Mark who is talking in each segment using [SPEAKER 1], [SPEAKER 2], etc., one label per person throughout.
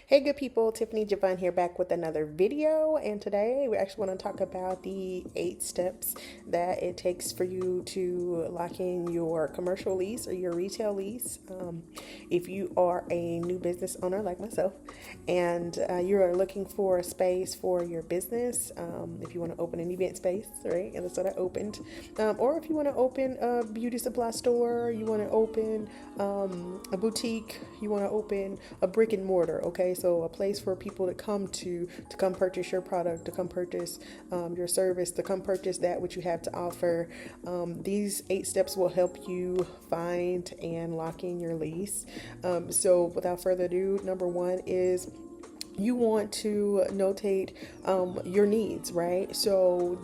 [SPEAKER 1] Hey good people, Tiffany Javon here back with another video, and today we actually want to talk about the 8 steps that it takes for you to lock in your commercial lease or your retail lease. If you are a new business owner like myself and you are looking for a space for your business, if you want to open an event space, right, and that's what I opened, or if you want to open a beauty supply store, you want to open a boutique, you want to open a brick and mortar, okay, so a place for people to come purchase your product, to come purchase your service, to come purchase that which you have to offer. These 8 steps will help you find and lock in your lease. So without further ado, number one is you want to notate your needs, right? So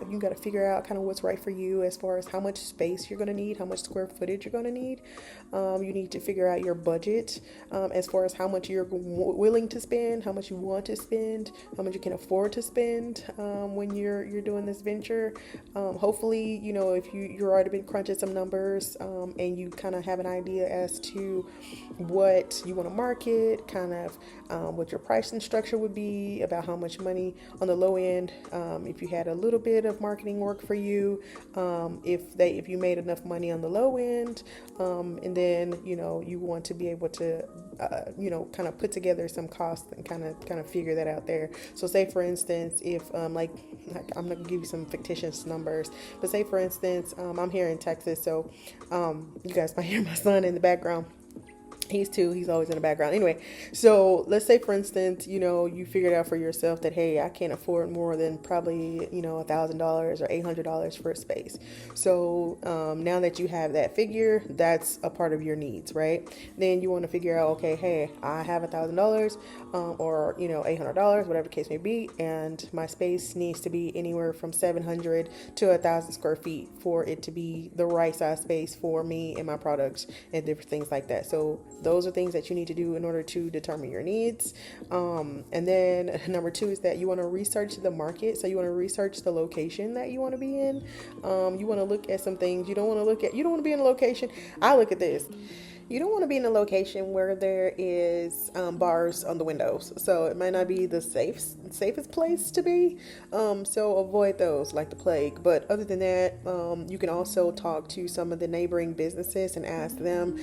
[SPEAKER 1] you got to figure out kind of what's right for you as far as how much space you're going to need, how much square footage you're going to need. You need to figure out your budget as far as how much you're willing to spend, how much you want to spend, how much you can afford to spend when you're doing this venture. Hopefully, if you're already been crunching some numbers and you kind of have an idea as to what you want to market, kind of what your pricing structure would be, about how much money on the low end, if you had a little bit of marketing work for you, if you made enough money on the low end, and then you want to be able to kind of put together some costs and kind of figure that out there. So say for instance, if like I'm gonna give you some fictitious numbers, but say for instance, I'm here in Texas, so you guys might hear my son in the background. He's always in the background. Anyway, so let's say for instance, you figured out for yourself that, hey, I can't afford more than probably, $1,000 or $800 for a space. So now that you have that figure, that's a part of your needs, right? Then you want to figure out, okay, hey, I have $1,000 or, $800, whatever the case may be. And my space needs to be anywhere from 700 to 1,000 square feet for it to be the right size space for me and my products and different things like that. So those are things that you need to do in order to determine your needs. And then number two is that you want to research the market. So you want to research the location that you want to be in. You want to look at some things. You don't want to be in a location. I look at this. You don't want to be in a location where there is bars on the windows, so it might not be the safest place to be. So avoid those like the plague. But other than that, you can also talk to some of the neighboring businesses and ask them,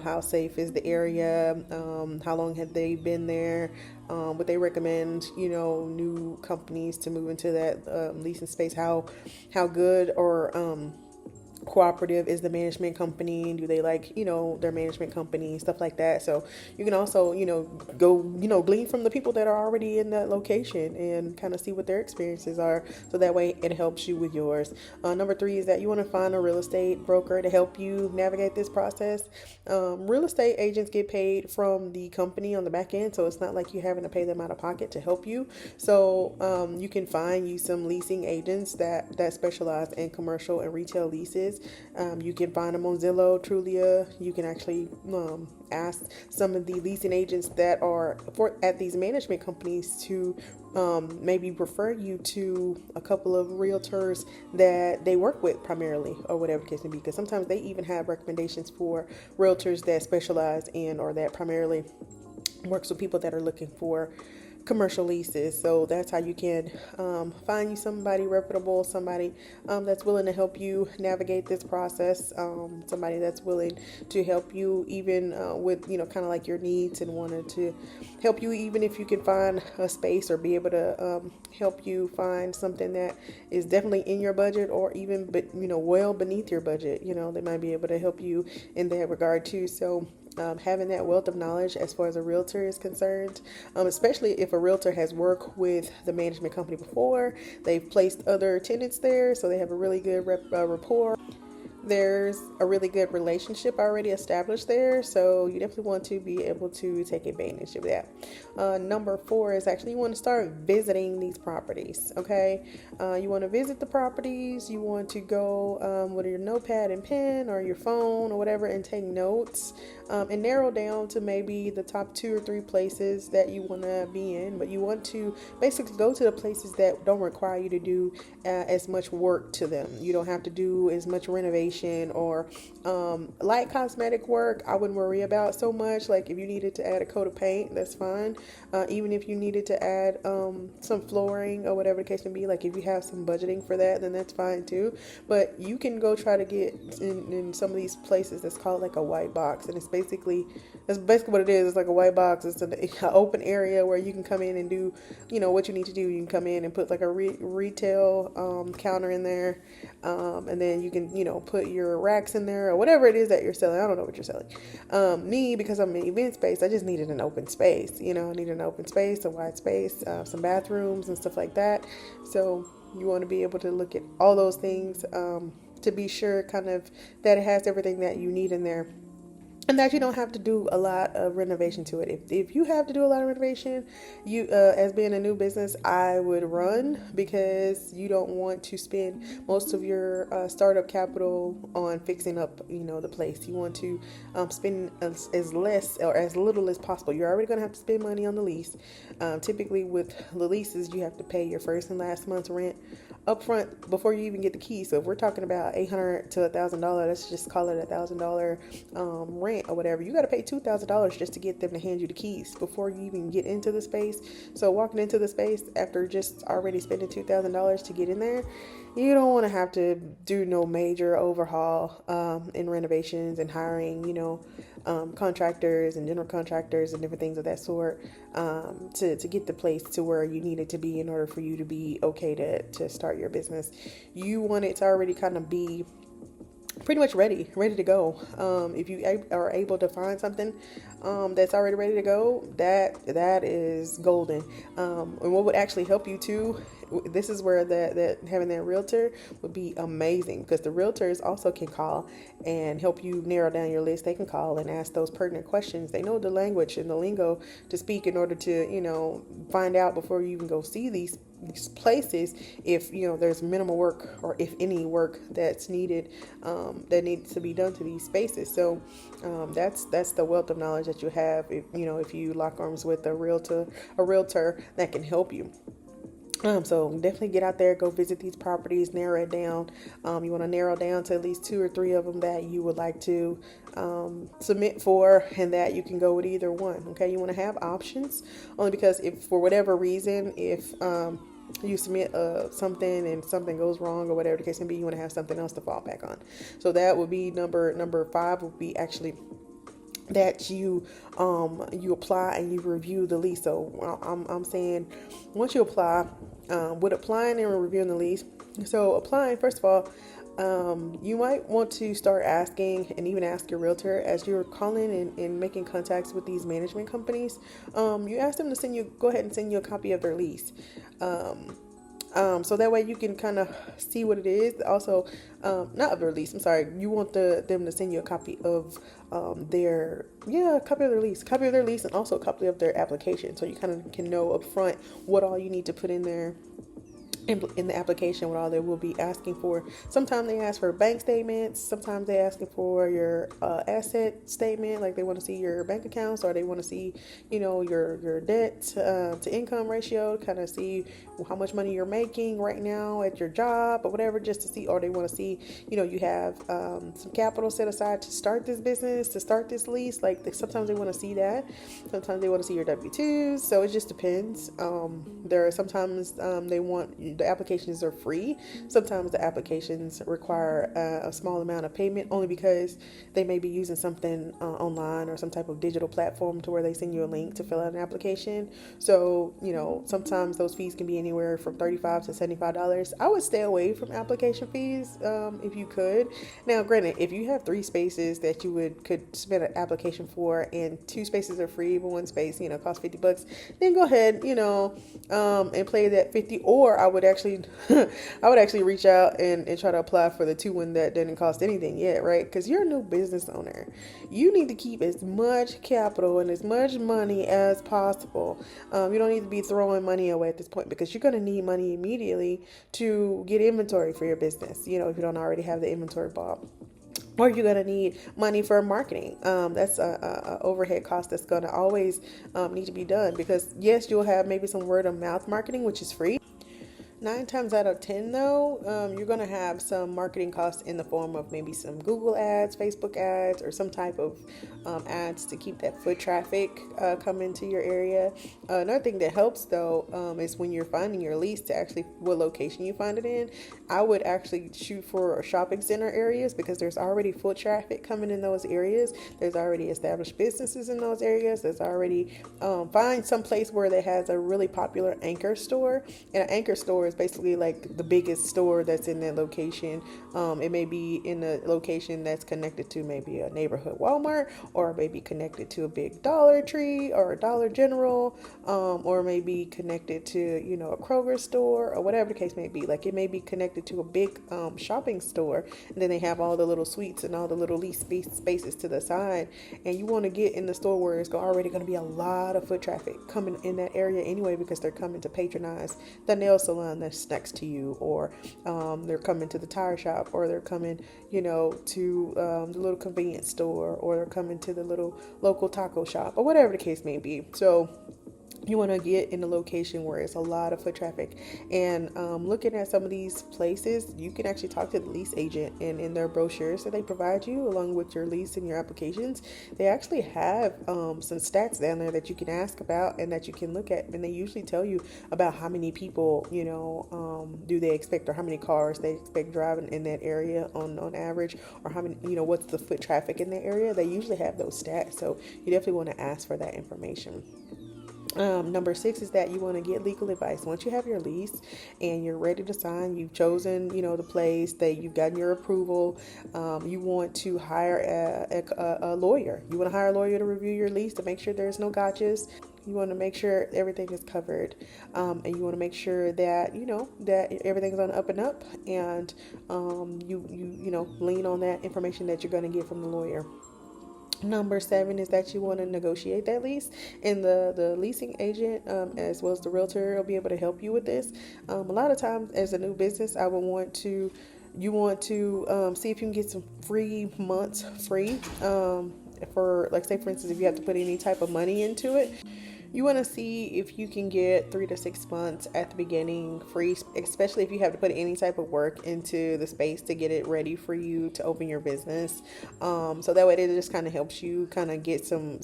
[SPEAKER 1] how safe is the area? How long have they been there? Would they recommend, new companies to move into that leasing space? How good or cooperative is the management company? Do they like their management company, stuff like that? So you can also go glean from the people that are already in that location and kind of see what their experiences are, so that way it helps you with yours. Number three is that you want to find a real estate broker to help you navigate this process. Real estate agents get paid from the company on the back end, so it's not like you're having to pay them out of pocket to help you. So you can find you some leasing agents that specialize in commercial and retail leases. You can find them on Zillow, Trulia. You can actually ask some of the leasing agents that are at these management companies to maybe refer you to a couple of realtors that they work with primarily, or whatever the case may be, because sometimes they even have recommendations for realtors that specialize in or that primarily works with people that are looking for commercial leases. So that's how you can find you somebody reputable, somebody that's willing to help you navigate this process, somebody that's willing to help you even with kind of like your needs, and wanted to help you even if you can find a space or be able to help you find something that is definitely in your budget, or even well beneath your budget. They might be able to help you in that regard too. So having that wealth of knowledge as far as a realtor is concerned, especially if a realtor has worked with the management company before, they've placed other tenants there, so they have a really good rapport. There's a really good relationship already established there, so you definitely want to be able to take advantage of that. Number four is actually you want to start visiting these properties. Okay, you want to visit the properties. You want to go with your notepad and pen or your phone or whatever and take notes, and narrow down to maybe the top 2 or 3 places that you want to be in. But you want to basically go to the places that don't require you to do as much work to them. You don't have to do as much renovation renovation or light cosmetic work, I wouldn't worry about so much. Like if you needed to add a coat of paint, that's fine. Even if you needed to add some flooring or whatever the case may be, like if you have some budgeting for that, then that's fine too. But you can go try to get in some of these places that's called like a white box, and that's basically what it is. It's like a white box. It's an open area where you can come in and do, what you need to do. You can come in and put like a retail counter in there, and then you can, put your racks in there or whatever it is that you're selling. I don't know what you're selling. Me, because I'm in event space, I just needed an open space. I needed an open space, a wide space, some bathrooms and stuff like that. So you want to be able to look at all those things to be sure kind of that it has everything that you need in there. And that you don't have to do a lot of renovation to it. If you have to do a lot of renovation, you as being a new business, I would run, because you don't want to spend most of your startup capital on fixing up, the place. You want to spend as less or as little as possible. You're already going to have to spend money on the lease. Typically with the leases, you have to pay your first and last month's rent up front before you even get the keys. So if we're talking about $800 to $1,000, let's just call it $1,000 rent or whatever. You got to pay $2,000 just to get them to hand you the keys before you even get into the space. So walking into the space after just already spending $2,000 to get in there, you don't want to have to do no major overhaul in renovations and hiring, contractors and general contractors and different things of that sort to get the place to where you need it to be in order for you to be okay to start your business. You want it to already kind of be pretty much ready to go. If you are able to find something that's already ready to go, that is golden. And what would actually help you too, this is where that having that realtor would be amazing, because the realtors also can call and help you narrow down your list. They can call and ask those pertinent questions. They know the language and the lingo to speak in order to find out before you even go see these places if there's minimal work or if any work that's needed that needs to be done to these spaces. So that's the wealth of knowledge that you have if you lock arms with a realtor that can help you. So definitely get out there, go visit these properties, narrow it down. You want to narrow down to at least 2 or 3 of them that you would like to submit for, and that you can go with either one. Okay, you want to have options, only because if for whatever reason, if you submit something and something goes wrong or whatever the case may be, you want to have something else to fall back on. So that would be number 5 would be actually that you apply and you review the lease. So I'm saying once you apply, with applying and reviewing the lease. So applying, first of all, you might want to start asking and even ask your realtor as you're calling and making contacts with these management companies. You ask them to go ahead and send you a copy of their lease. So that way you can kind of see what it is. Also, not of the release, I'm sorry. You want them to send you a copy of copy of their lease, and also a copy of their application. So you kind of can know up front what all you need to put in there in the application, what all they will be asking for. Sometimes they ask for bank statements. Sometimes they asking for your asset statement, like they want to see your bank accounts, or they want to see, your debt to income ratio, kind of see how much money you're making right now at your job or whatever, just to see, or they want to see, you have some capital set aside to start this business, to start this lease. Like sometimes they want to see that. Sometimes they want to see your W-2s. So it just depends. There are sometimes they want. The applications are free. Sometimes the applications require a small amount of payment, only because they may be using something online or some type of digital platform to where they send you a link to fill out an application. So, sometimes those fees can be anywhere from $35 to $75. I would stay away from application fees if you could. Now, granted, if you have 3 spaces that you could submit an application for, and 2 spaces are free, but 1 space, costs $50, then go ahead, and play that 50. Or I would actually reach out and try to apply for the 2 one that didn't cost anything yet, right? Because you're a new business owner. You need to keep as much capital and as much money as possible. You don't need to be throwing money away at this point, because you're going to need money immediately to get inventory for your business, if you don't already have the inventory bought. Or you're going to need money for marketing. That's a overhead cost that's going to always need to be done, because yes, you'll have maybe some word of mouth marketing, which is free. Nine times out of 10, though, you're going to have some marketing costs in the form of maybe some Google ads, Facebook ads, or some type of ads to keep that foot traffic coming to your area. Another thing that helps, though, is when you're finding your lease to actually what location you find it in. I would actually shoot for shopping center areas because there's already foot traffic coming in those areas. There's already established businesses in those areas. There's already find some place where they has a really popular anchor store, and an anchor store is basically like the biggest store that's in that location. It may be in a location that's connected to maybe a neighborhood Walmart, or maybe connected to a big Dollar Tree or a Dollar General, or maybe connected to a Kroger store, or whatever the case may be. Like it may be connected to a big shopping store, and then they have all the little suites and all the little lease spaces to the side. And you want to get in the store where it's already going to be a lot of foot traffic coming in that area anyway, because they're coming to patronize the nail salon that's next to you, or they're coming to the tire shop, or they're coming to the little convenience store, or they're coming to the little local taco shop, or whatever the case may be. So you want to get in a location where it's a lot of foot traffic. And looking at some of these places, you can actually talk to the lease agent, and in their brochures that they provide you along with your lease and your applications, they actually have some stats down there that you can ask about and that you can look at, and they usually tell you about how many people do they expect, or how many cars they expect driving in that area on average, or how many what's the foot traffic in that area. They usually have those stats, so you definitely want to ask for that information. Number 6 is that you want to get legal advice. Once you have your lease and you're ready to sign, you've chosen, the place, that you've gotten your approval, you want to hire a lawyer. You want to hire a lawyer to review your lease to make sure there's no gotchas. You want to make sure everything is covered, and you want to make sure that that everything's on the up and up, and you lean on that information that you're going to get from the lawyer. Number 7 is that you want to negotiate that lease, and the leasing agent, as well as the realtor, will be able to help you with this. A lot of times, as a new business, you want to see if you can get some free months free, for, like, say for instance, if you have to put any type of money into it. You want to see if you can get 3 to 6 months at the beginning free, especially if you have to put any type of work into the space to get it ready for you to open your business. So that way it just kind of helps you kind of get some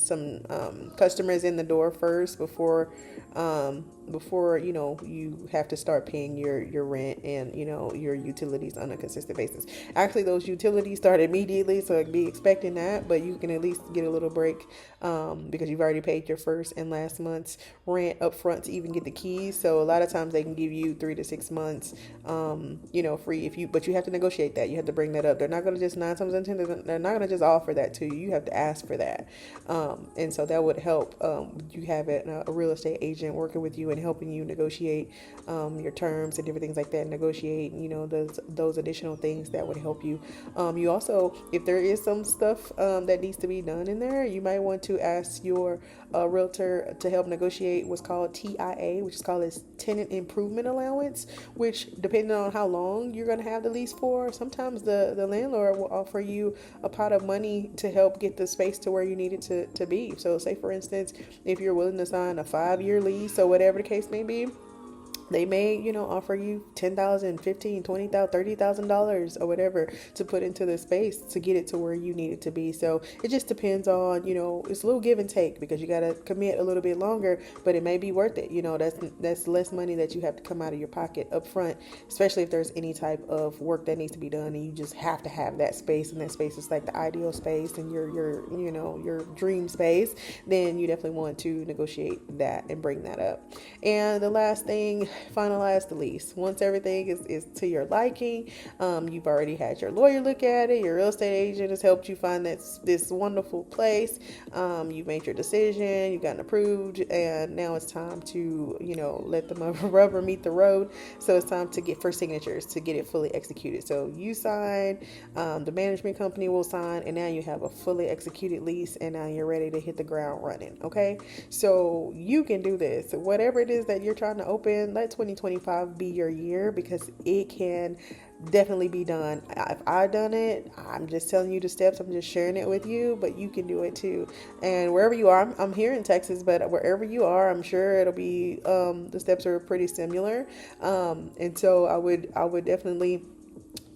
[SPEAKER 1] customers in the door first before you have to start paying your rent and your utilities on a consistent basis. Actually, those utilities start immediately, so be expecting that, but you can at least get a little break because you've already paid your first and last month's rent up front to even get the keys. So a lot of times they can give you 3 to 6 months free, but you have to negotiate that. You have to bring that up. They're not going to just 9 times out of 10, they're not going to just offer that to you. You have to ask for that, and so that would help. You have a real estate agent working with you and helping you negotiate your terms and different things like that. Negotiate those additional things that would help you. You also, if there is some stuff that needs to be done in there, you might want to ask your realtor to help negotiate what's called TIA, which is called as tenant improvement allowance, which, depending on how long you're going to have the lease for, sometimes the landlord will offer you a pot of money to help get the space to where you need it to be. So say for instance, if you're willing to sign a 5-year lease or whatever the case may be, they may, offer you $10,000, $15,000, $20,000, $30,000 or whatever to put into the space to get it to where you need it to be. So it just depends on, it's a little give and take, because you got to commit a little bit longer, but it may be worth it. That's less money that you have to come out of your pocket up front, especially if there's any type of work that needs to be done and you just have to have that space, and that space is like the ideal space and your dream space. Then you definitely want to negotiate that and bring that up. And the last thing, finalize the lease. Once everything is to your liking, you've already had your lawyer look at it, your real estate agent has helped you find this wonderful place, you've made your decision, you've gotten approved, and now it's time to let the rubber meet the road. So it's time to get first signatures to get it fully executed. So you sign, the management company will sign, and now you have a fully executed lease, and now you're ready to hit the ground running. Okay, so you can do this. Whatever it is that you're trying to open, let 2025 be your year, because it can definitely be done. If I done it, I'm just telling you the steps. I'm just sharing it with you, but you can do it too. And wherever you are, I'm here in Texas, but wherever you are, I'm sure it'll be the steps are pretty similar. And so I would definitely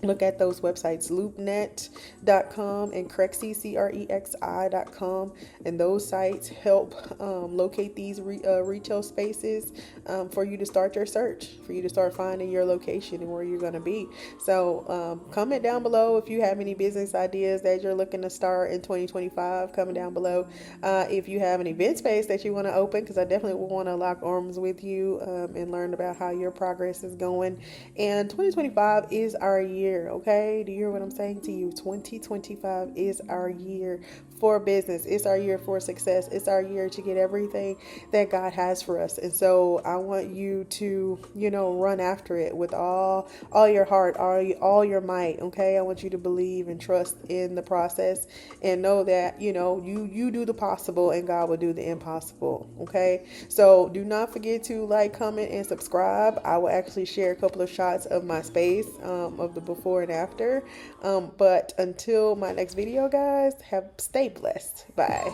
[SPEAKER 1] look at those websites, loopnet.com and crexi.com, and those sites help locate these retail spaces for you to start your search, for you to start finding your location and where you're going to be. So comment down below if you have any business ideas that you're looking to start in 2025. Comment down below if you have an event space that you want to open, because I definitely will want to lock arms with you and learn about how your progress is going. And 2025 is our year. Okay, do you hear what I'm saying to you? 2025 is our year for business. It's our year for success. It's our year to get everything that God has for us. And so I want you to, run after it with all your heart, all your might. Okay, I want you to believe and trust in the process and know that you do the possible and God will do the impossible. Okay, so do not forget to like, comment, and subscribe. I will actually share a couple of shots of my space of the before and after. But until my next video, guys, stay blessed. Bye.